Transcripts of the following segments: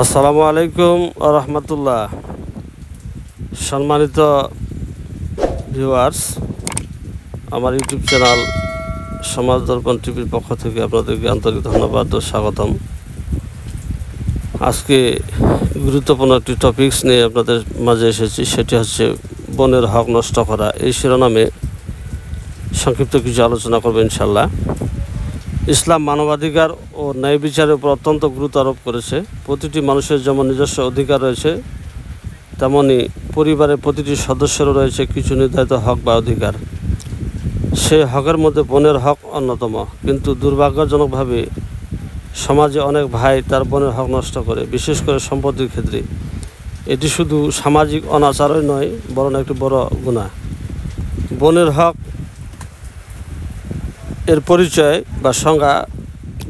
আসসালামু আলাইকুম ওয়া রাহমাতুল্লাহ। সম্মানিত ভিউয়ার্স, আমার ইউটিউব চ্যানেল সমাজ দর্পণ টিভির পক্ষ থেকে আপনাদেরকে আন্তরিক ধন্যবাদ ও স্বাগতম। আজকে গুরুত্বপূর্ণ একটি টপিকস নিয়ে আপনাদের মাঝে এসেছি, সেটি হচ্ছে বনের হক নষ্ট করা। এই শিরোনামে সংক্ষিপ্ত কিছু আলোচনা করব ইনশাল্লাহ। ইসলাম মানবাধিকার ও ন্যায় বিচারের উপর অত্যন্ত গুরুত্ব আরোপ করেছে। প্রতিটি মানুষের যেমন নিজস্ব অধিকার রয়েছে, তেমনি পরিবারের প্রতিটি সদস্যেরও রয়েছে কিছু নির্ধারিত হক বা অধিকার। সেই হকের মধ্যে বোনের হক অন্যতম। কিন্তু দুর্ভাগ্যজনকভাবে সমাজে অনেক ভাই তার বোনের হক নষ্ট করে, বিশেষ করে সম্পত্তির ক্ষেত্রে। এটি শুধু সামাজিক অনাচারই নয়, বরং একটি বড় গুনাহ। বোনের হক এর পরিচয় বা সংজ্ঞা: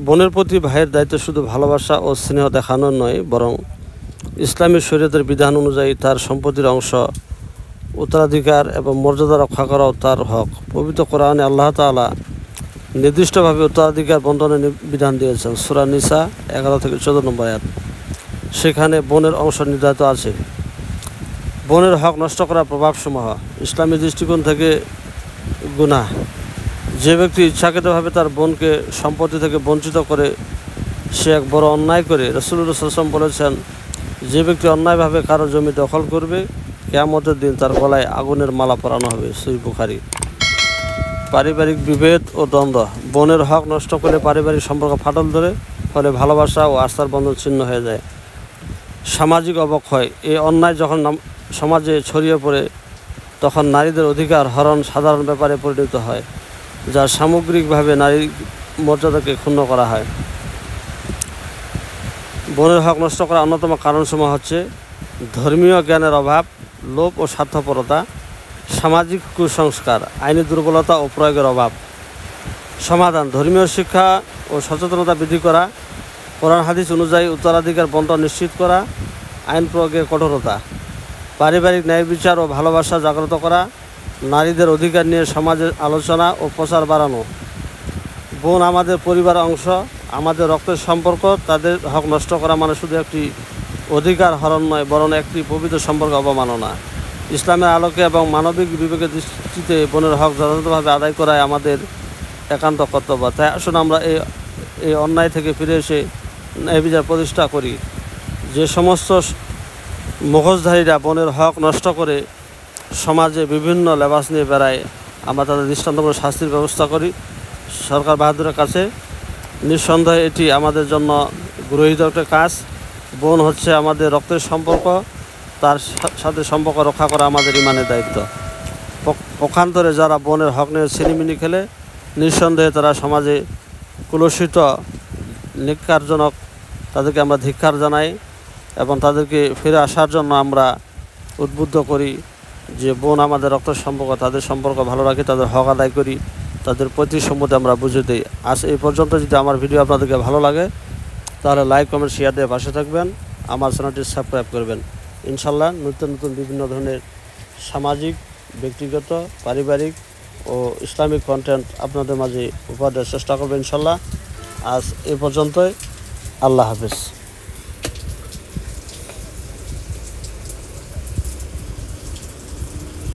বোনের প্রতি ভাইয়ের দায়িত্ব শুধু ভালোবাসা ও স্নেহ দেখানো নয়, বরং ইসলামী শরীয়তের বিধান অনুযায়ী তার সম্পত্তির অংশ, উত্তরাধিকার এবং মর্যাদা রক্ষা করাও তার হক। পবিত্র কোরআনে আল্লাহ তাআলা নির্দিষ্টভাবে উত্তরাধিকার বন্টনের বিধান দিয়েছেন। সূরা নিসা 11 থেকে 14 নম্বর আয়াত। সেখানে বোনের অংশ নির্ধারিত আছে। বোনের হক নষ্ট করার প্রভাবসমূহ: ইসলামী দৃষ্টিকোণ থেকে গুনাহ: যে ব্যক্তি ইচ্ছাকৃতভাবে তার বোনকে সম্পত্তি থেকে বঞ্চিত করে, সে এক বড় অন্যায় করে। রাসূলুল্লাহ সাল্লাল্লাহু আলাইহি ওয়াসাল্লাম বলেছেন, যে ব্যক্তি অন্যায়ভাবে কারো জমি দখল করবে, কিয়ামতের দিন তার গলায় আগুনের মালা পরানো হবে। সহিহ বুখারী। পারিবারিক বিভেদ ও দ্বন্দ্ব: বোনের হক নষ্ট করে পারিবারিক সম্পর্ক ফাটল ধরে, ফলে ভালোবাসা ও আস্থার বন্ধন ছিন্ন হয়ে যায়। সামাজিক অবক্ষয়: এই অন্যায় যখন সমাজে ছড়িয়ে পড়ে, তখন নারীদের অধিকার হরণ সাধারণ ব্যাপারে পরিণত হয়, যা সামগ্রিকভাবে নারীর মর্যাদাকে ক্ষুণ্ণ করা হয়। বোনের হক নষ্ট করার অন্যতম কারণসমূহ হচ্ছে ধর্মীয় জ্ঞানের অভাব, লোভ ও স্বার্থপরতা, সামাজিক কুসংস্কার, আইনি দুর্বলতা ও প্রয়োগের অভাব। সমাধান: ধর্মীয় শিক্ষা ও সচেতনতা বৃদ্ধি করা, কোরআন হাদিস অনুযায়ী উত্তরাধিকার বন্টন নিশ্চিত করা, আইন প্রয়োগে কঠোরতা। পারিবারিক ন্যায় বিচার ও ভালোবাসা জাগ্রত করা, নারীদের অধিকার নিয়ে সমাজের আলোচনা ও প্রচার বাড়ানো। বোন আমাদের পরিবার অংশ, আমাদের রক্তের সম্পর্ক। তাদের হক নষ্ট করা মানে শুধু একটি অধিকার হরণ নয়, বরং একটি পবিত্র সম্পর্ক অবমাননা। ইসলামের আলোকে এবং মানবিক বিবেকের দৃষ্টিতে বোনের হক যথাযথভাবে আদায় করাই আমাদের একান্ত কর্তব্য। তাই আসুন আমরা এই অন্যায় থেকে ফিরে এসে ন্যায় বিচার প্রতিষ্ঠা করি। যে সমস্ত মুখোশধারীরা বোনের হক নষ্ট করে সমাজে বিভিন্ন লেবাস নিয়ে বেড়ায়, আমরা তাদের দৃষ্টান্তমূলক শাস্তির ব্যবস্থা করি। সরকার বাহাদুরের কাছে নিঃসন্দেহে এটি আমাদের জন্য গৃহীত একটা কাজ। বোন হচ্ছে আমাদের রক্তের সম্পর্ক, তার সাথে সম্পর্ক রক্ষা করা আমাদের ইমানের দায়িত্ব। পক্ষান্তরে যারা বোনের হক নিয়ে ছিনিমিনি খেলে, নিঃসন্দেহে তারা সমাজে কুলসিত, নিকারজনক। তাদেরকে আমরা ধিক্কার জানাই এবং তাদেরকে ফিরে আসার জন্য আমরা উদ্বুদ্ধ করি যে বোন আমাদের রক্তের সম্পর্ক, তাদের সম্পর্ক ভালো রাখি, তাদের হক আদায় করি, তাদের প্রতি সম্মতি আমরা বুঝে দিই। আজ এই পর্যন্ত। যদি আমার ভিডিও আপনাদেরকে ভালো লাগে, তাহলে লাইক, কমেন্ট, শেয়ার দিয়ে পাশে থাকবেন। আমার চ্যানেলটি সাবস্ক্রাইব করবেন। ইনশাল্লাহ নতুন নতুন বিভিন্ন ধরনের সামাজিক, ব্যক্তিগত, পারিবারিক ও ইসলামিক কন্টেন্ট আপনাদের মাঝে উপহার দেওয়ার চেষ্টা করবেন ইনশাল্লাহ। আজ এই পর্যন্তই। আল্লাহ হাফেজ।